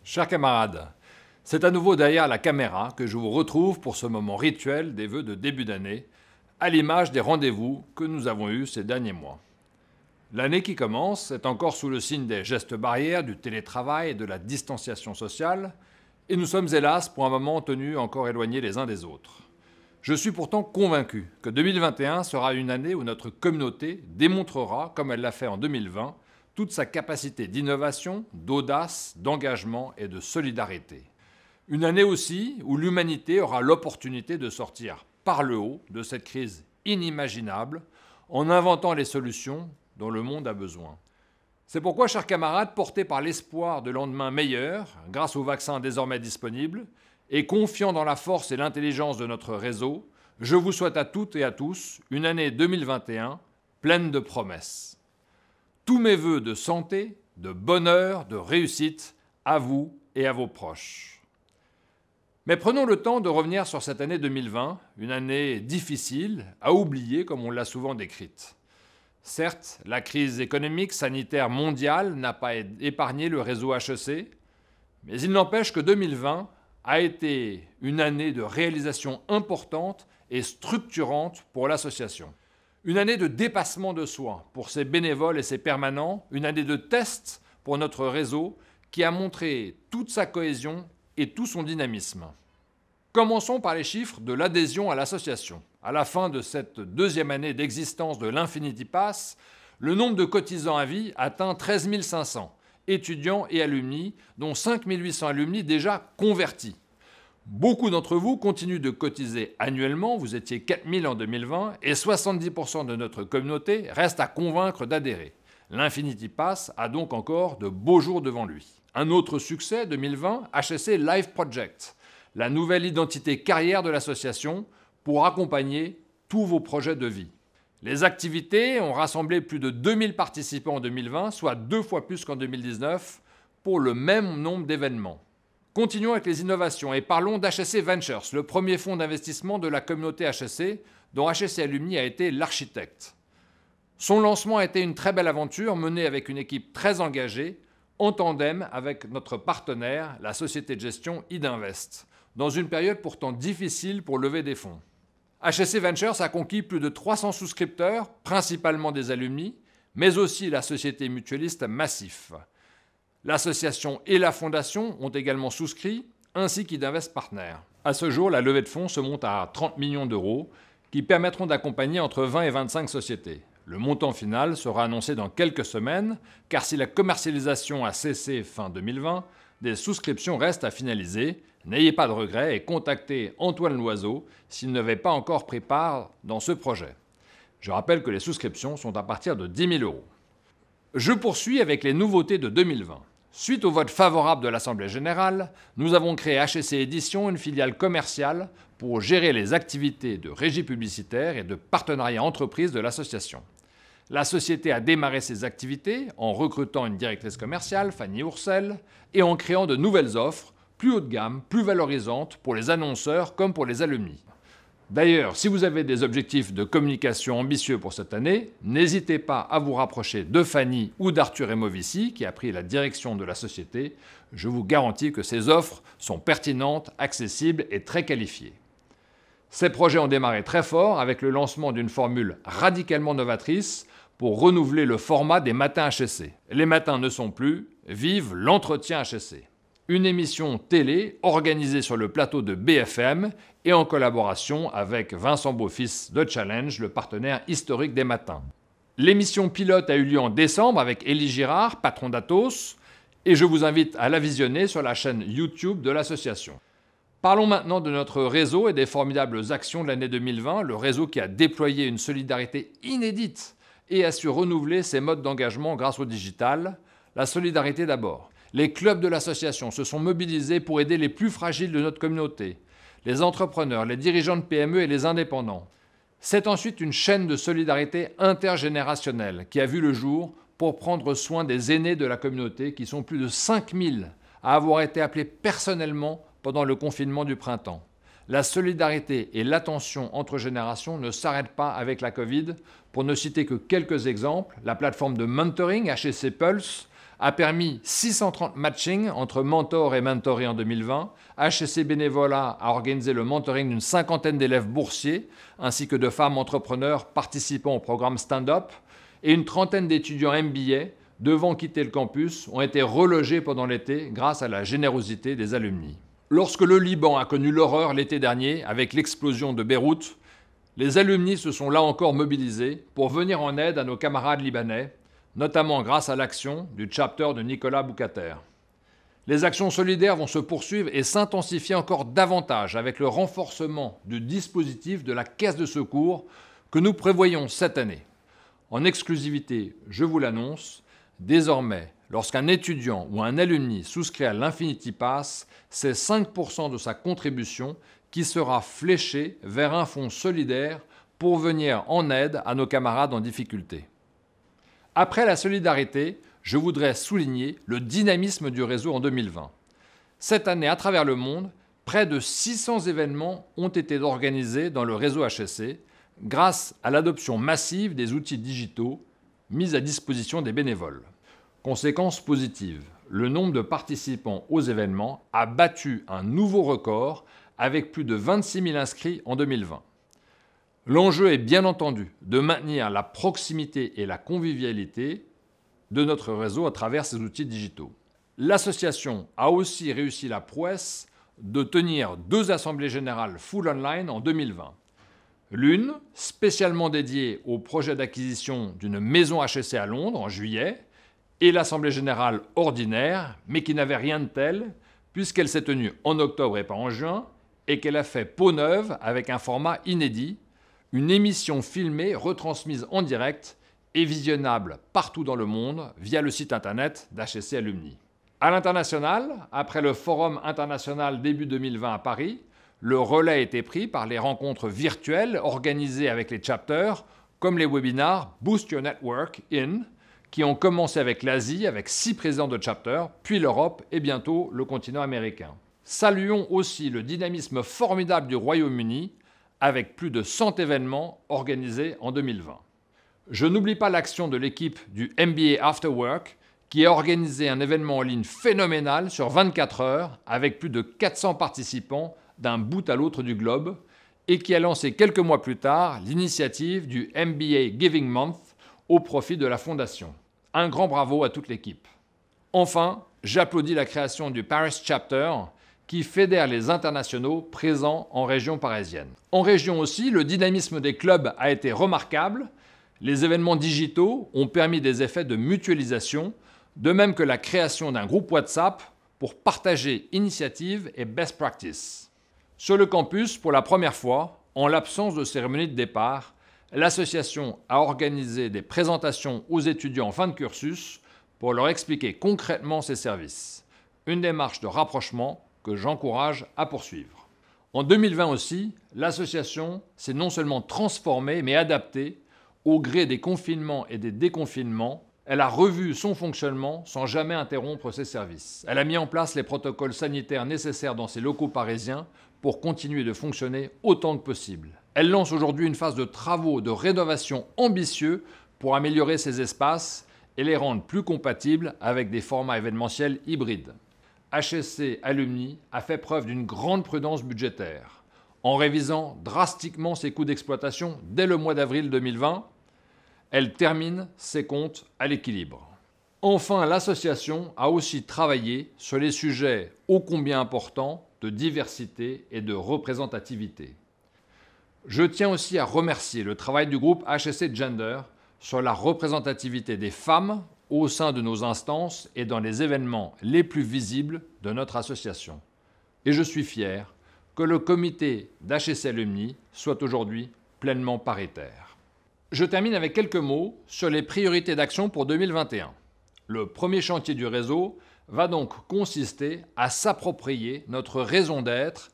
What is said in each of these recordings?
Chers camarades, c'est à nouveau derrière la caméra que je vous retrouve pour ce moment rituel des vœux de début d'année, à l'image des rendez-vous que nous avons eus ces derniers mois. L'année qui commence est encore sous le signe des gestes barrières, du télétravail et de la distanciation sociale, et nous sommes hélas pour un moment tenus encore éloignés les uns des autres. Je suis pourtant convaincu que 2021 sera une année où notre communauté démontrera, comme elle l'a fait en 2020, toute sa capacité d'innovation, d'audace, d'engagement et de solidarité. Une année aussi où l'humanité aura l'opportunité de sortir par le haut de cette crise inimaginable en inventant les solutions dont le monde a besoin. C'est pourquoi, chers camarades, portés par l'espoir de lendemains meilleurs, grâce aux vaccins désormais disponibles, et confiant dans la force et l'intelligence de notre réseau, je vous souhaite à toutes et à tous une année 2021 pleine de promesses. Tous mes vœux de santé, de bonheur, de réussite à vous et à vos proches. Mais prenons le temps de revenir sur cette année 2020, une année difficile, à oublier comme on l'a souvent décrite. Certes, la crise économique, sanitaire mondiale n'a pas épargné le réseau HEC, mais il n'empêche que 2020 a été une année de réalisation importante et structurante pour l'association. Une année de dépassement de soi pour ses bénévoles et ses permanents, une année de test pour notre réseau qui a montré toute sa cohésion et tout son dynamisme. Commençons par les chiffres de l'adhésion à l'association. À la fin de cette deuxième année d'existence de l'Infinity Pass, le nombre de cotisants à vie atteint 13 500, étudiants et alumni, dont 5 800 alumni déjà convertis. Beaucoup d'entre vous continuent de cotiser annuellement, vous étiez 4 000 en 2020, et 70% de notre communauté reste à convaincre d'adhérer. L'Infinity Pass a donc encore de beaux jours devant lui. Un autre succès 2020, HEC Live Project, la nouvelle identité carrière de l'association pour accompagner tous vos projets de vie. Les activités ont rassemblé plus de 2000 participants en 2020, soit 2 fois plus qu'en 2019, pour le même nombre d'événements. Continuons avec les innovations et parlons d'HEC Ventures, le premier fonds d'investissement de la communauté HEC, dont HEC Alumni a été l'architecte. Son lancement a été une très belle aventure menée avec une équipe très engagée, en tandem avec notre partenaire, la société de gestion Idinvest, dans une période pourtant difficile pour lever des fonds. HEC Ventures a conquis plus de 300 souscripteurs, principalement des alumni, mais aussi la société mutualiste Massif. L'association et la fondation ont également souscrit, ainsi qu'Idinvest Partners. À ce jour, la levée de fonds se monte à 30 millions d'euros, qui permettront d'accompagner entre 20 et 25 sociétés. Le montant final sera annoncé dans quelques semaines, car si la commercialisation a cessé fin 2020, des souscriptions restent à finaliser. N'ayez pas de regrets et contactez Antoine Loiseau s'il n'avait pas encore pris part dans ce projet. Je rappelle que les souscriptions sont à partir de 10 000 euros. Je poursuis avec les nouveautés de 2020. Suite au vote favorable de l'Assemblée générale, nous avons créé HEC Éditions, une filiale commerciale pour gérer les activités de régie publicitaire et de partenariat entreprise de l'association. La société a démarré ses activités en recrutant une directrice commerciale, Fanny Oursel, et en créant de nouvelles offres plus haut de gamme, plus valorisantes pour les annonceurs comme pour les alumni. D'ailleurs, si vous avez des objectifs de communication ambitieux pour cette année, n'hésitez pas à vous rapprocher de Fanny ou d'Arthur Emovici, qui a pris la direction de la société. Je vous garantis que ces offres sont pertinentes, accessibles et très qualifiées. Ces projets ont démarré très fort avec le lancement d'une formule radicalement novatrice pour renouveler le format des matins HEC. Les matins ne sont plus, vive l'entretien HEC. Une émission télé organisée sur le plateau de BFM et en collaboration avec Vincent Beaufils de Challenge, le partenaire historique des matins. L'émission pilote a eu lieu en décembre avec Élie Girard, patron d'Atos, et je vous invite à la visionner sur la chaîne YouTube de l'association. Parlons maintenant de notre réseau et des formidables actions de l'année 2020, le réseau qui a déployé une solidarité inédite et a su renouveler ses modes d'engagement grâce au digital. La solidarité d'abord. Les clubs de l'association se sont mobilisés pour aider les plus fragiles de notre communauté, les entrepreneurs, les dirigeants de PME et les indépendants. C'est ensuite une chaîne de solidarité intergénérationnelle qui a vu le jour pour prendre soin des aînés de la communauté qui sont plus de 5000 à avoir été appelés personnellement pendant le confinement du printemps. La solidarité et l'attention entre générations ne s'arrêtent pas avec la Covid. Pour ne citer que quelques exemples, la plateforme de mentoring HEC Pulse a permis 630 matchings entre mentors et mentorés en 2020. HEC Bénévolat a organisé le mentoring d'une cinquantaine d'élèves boursiers, ainsi que de femmes entrepreneurs participant au programme Stand-Up, et une trentaine d'étudiants MBA devant quitter le campus ont été relogés pendant l'été grâce à la générosité des alumni. Lorsque le Liban a connu l'horreur l'été dernier avec l'explosion de Beyrouth, les alumni se sont là encore mobilisés pour venir en aide à nos camarades libanais, notamment grâce à l'action du chapter de Nicolas Boukater. Les actions solidaires vont se poursuivre et s'intensifier encore davantage avec le renforcement du dispositif de la caisse de secours que nous prévoyons cette année. En exclusivité, je vous l'annonce, désormais, lorsqu'un étudiant ou un alumni souscrit à l'Infinity Pass, c'est 5% de sa contribution qui sera fléchée vers un fonds solidaire pour venir en aide à nos camarades en difficulté. Après la solidarité, je voudrais souligner le dynamisme du réseau en 2020. Cette année, à travers le monde, près de 600 événements ont été organisés dans le réseau HEC grâce à l'adoption massive des outils digitaux mis à disposition des bénévoles. Conséquence positive, le nombre de participants aux événements a battu un nouveau record avec plus de 26 000 inscrits en 2020. L'enjeu est bien entendu de maintenir la proximité et la convivialité de notre réseau à travers ces outils digitaux. L'association a aussi réussi la prouesse de tenir 2 assemblées générales full online en 2020. L'une, spécialement dédiée au projet d'acquisition d'une maison HEC à Londres en juillet, et l'assemblée générale ordinaire, mais qui n'avait rien de tel, puisqu'elle s'est tenue en octobre et pas en juin, et qu'elle a fait peau neuve avec un format inédit, une émission filmée retransmise en direct et visionnable partout dans le monde via le site internet d'HEC Alumni. À l'international, après le Forum international début 2020 à Paris, le relais a été pris par les rencontres virtuelles organisées avec les chapters, comme les webinars Boost Your Network In, qui ont commencé avec l'Asie, avec 6 présidents de chapter, puis l'Europe et bientôt le continent américain. Saluons aussi le dynamisme formidable du Royaume-Uni, avec plus de 100 événements organisés en 2020. Je n'oublie pas l'action de l'équipe du MBA After Work, qui a organisé un événement en ligne phénoménal sur 24 heures, avec plus de 400 participants d'un bout à l'autre du globe, et qui a lancé quelques mois plus tard l'initiative du MBA Giving Month, au profit de la Fondation. Un grand bravo à toute l'équipe. Enfin, j'applaudis la création du Paris Chapter qui fédère les internationaux présents en région parisienne. En région aussi, le dynamisme des clubs a été remarquable. Les événements digitaux ont permis des effets de mutualisation, de même que la création d'un groupe WhatsApp pour partager initiatives et best practices. Sur le campus, pour la première fois, en l'absence de cérémonie de départ, l'association a organisé des présentations aux étudiants en fin de cursus pour leur expliquer concrètement ses services. Une démarche de rapprochement que j'encourage à poursuivre. En 2020 aussi, l'association s'est non seulement transformée, mais adaptée au gré des confinements et des déconfinements. Elle a revu son fonctionnement sans jamais interrompre ses services. Elle a mis en place les protocoles sanitaires nécessaires dans ses locaux parisiens pour continuer de fonctionner autant que possible. Elle lance aujourd'hui une phase de travaux de rénovation ambitieux pour améliorer ses espaces et les rendre plus compatibles avec des formats événementiels hybrides. HEC Alumni a fait preuve d'une grande prudence budgétaire. En révisant drastiquement ses coûts d'exploitation dès le mois d'avril 2020, elle termine ses comptes à l'équilibre. Enfin, l'association a aussi travaillé sur les sujets ô combien importants de diversité et de représentativité. Je tiens aussi à remercier le travail du groupe HEC Gender sur la représentativité des femmes au sein de nos instances et dans les événements les plus visibles de notre association. Et je suis fier que le comité d'HEC Alumni soit aujourd'hui pleinement paritaire. Je termine avec quelques mots sur les priorités d'action pour 2021. Le premier chantier du réseau va donc consister à s'approprier notre raison d'être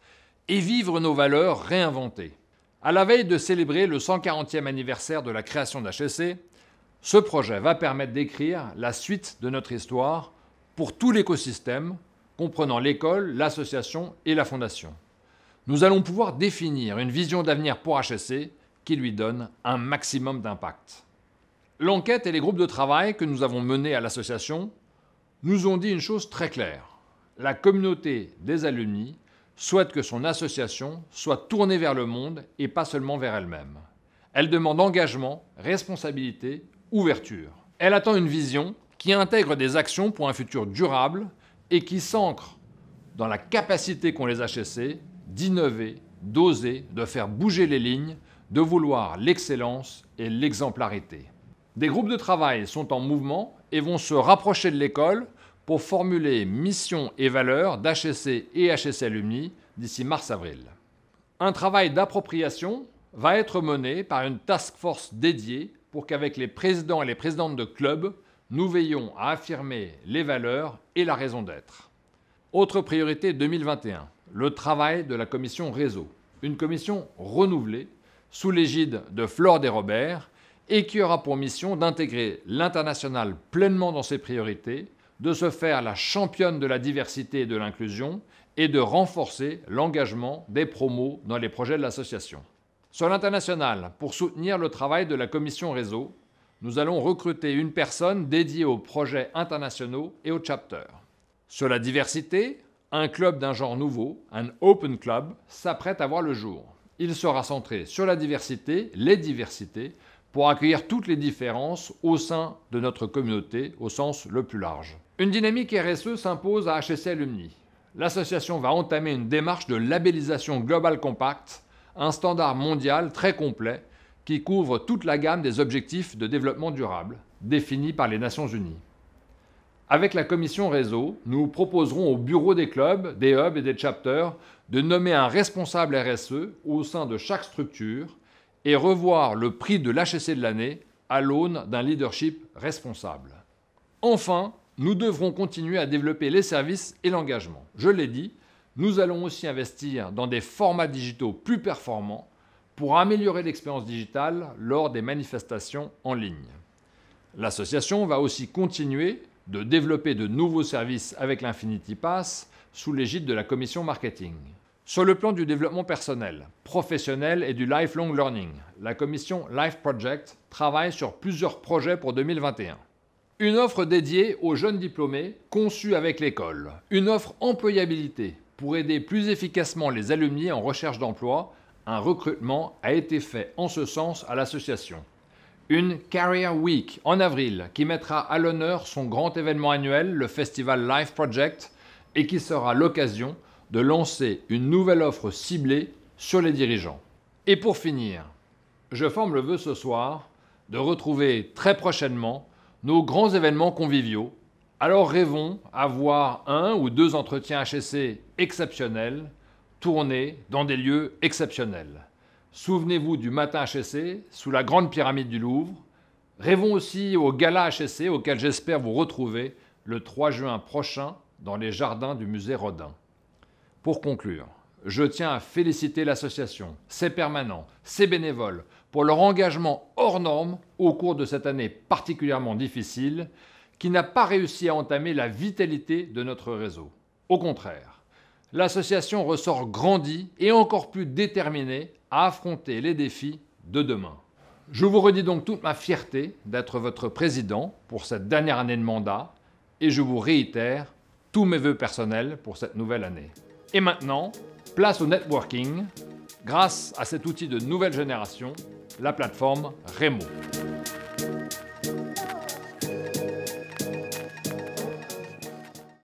et vivre nos valeurs réinventées. À la veille de célébrer le 140e anniversaire de la création d'HEC, ce projet va permettre d'écrire la suite de notre histoire pour tout l'écosystème, comprenant l'école, l'association et la fondation. Nous allons pouvoir définir une vision d'avenir pour HEC qui lui donne un maximum d'impact. L'enquête et les groupes de travail que nous avons menés à l'association nous ont dit une chose très claire. La communauté des alumni souhaite que son association soit tournée vers le monde et pas seulement vers elle-même. Elle demande engagement, responsabilité, ouverture. Elle attend une vision qui intègre des actions pour un futur durable et qui s'ancre dans la capacité qu'ont les HEC d'innover, d'oser, de faire bouger les lignes, de vouloir l'excellence et l'exemplarité. Des groupes de travail sont en mouvement et vont se rapprocher de l'école pour formuler mission et valeurs d'HEC et HEC Alumni d'ici mars-avril. Un travail d'appropriation va être mené par une task force dédiée pour qu'avec les présidents et les présidentes de clubs, nous veillons à affirmer les valeurs et la raison d'être. Autre priorité 2021, le travail de la commission réseau. Une commission renouvelée sous l'égide de Flore Desrobert et qui aura pour mission d'intégrer l'international pleinement dans ses priorités, de se faire la championne de la diversité et de l'inclusion et de renforcer l'engagement des promos dans les projets de l'association. Sur l'international, pour soutenir le travail de la commission réseau, nous allons recruter une personne dédiée aux projets internationaux et aux chapters. Sur la diversité, un club d'un genre nouveau, un Open Club, s'apprête à voir le jour. Il sera centré sur la diversité, les diversités, pour accueillir toutes les différences au sein de notre communauté au sens le plus large. Une dynamique RSE s'impose à HEC Alumni. L'association va entamer une démarche de labellisation Global Compact, un standard mondial très complet qui couvre toute la gamme des objectifs de développement durable définis par les Nations Unies. Avec la commission réseau, nous proposerons au bureau des clubs, des hubs et des chapters de nommer un responsable RSE au sein de chaque structure et revoir le prix de l'HEC de l'année à l'aune d'un leadership responsable. Enfin, nous devrons continuer à développer les services et l'engagement. Je l'ai dit, nous allons aussi investir dans des formats digitaux plus performants pour améliorer l'expérience digitale lors des manifestations en ligne. L'association va aussi continuer de développer de nouveaux services avec l'Infinity Pass sous l'égide de la commission marketing. Sur le plan du développement personnel, professionnel et du lifelong learning, la commission Life Project travaille sur plusieurs projets pour 2021. Une offre dédiée aux jeunes diplômés conçue avec l'école. Une offre employabilité pour aider plus efficacement les alumni en recherche d'emploi. Un recrutement a été fait en ce sens à l'association. Une Career Week en avril qui mettra à l'honneur son grand événement annuel, le festival Life Project, et qui sera l'occasion de lancer une nouvelle offre ciblée sur les dirigeants. Et pour finir, je forme le vœu ce soir de retrouver très prochainement nos grands événements conviviaux. Alors rêvons à voir 1 ou 2 entretiens HEC exceptionnels tournés dans des lieux exceptionnels. Souvenez-vous du matin HEC sous la grande pyramide du Louvre. Rêvons aussi au gala HEC auquel j'espère vous retrouver le 3 juin prochain dans les jardins du musée Rodin. Pour conclure, je tiens à féliciter l'association, ses permanents, ses bénévoles pour leur engagement hors norme au cours de cette année particulièrement difficile qui n'a pas réussi à entamer la vitalité de notre réseau. Au contraire, l'association ressort grandie et encore plus déterminée à affronter les défis de demain. Je vous redis donc toute ma fierté d'être votre président pour cette dernière année de mandat et je vous réitère tous mes vœux personnels pour cette nouvelle année. Et maintenant, place au networking grâce à cet outil de nouvelle génération, la plateforme Remo.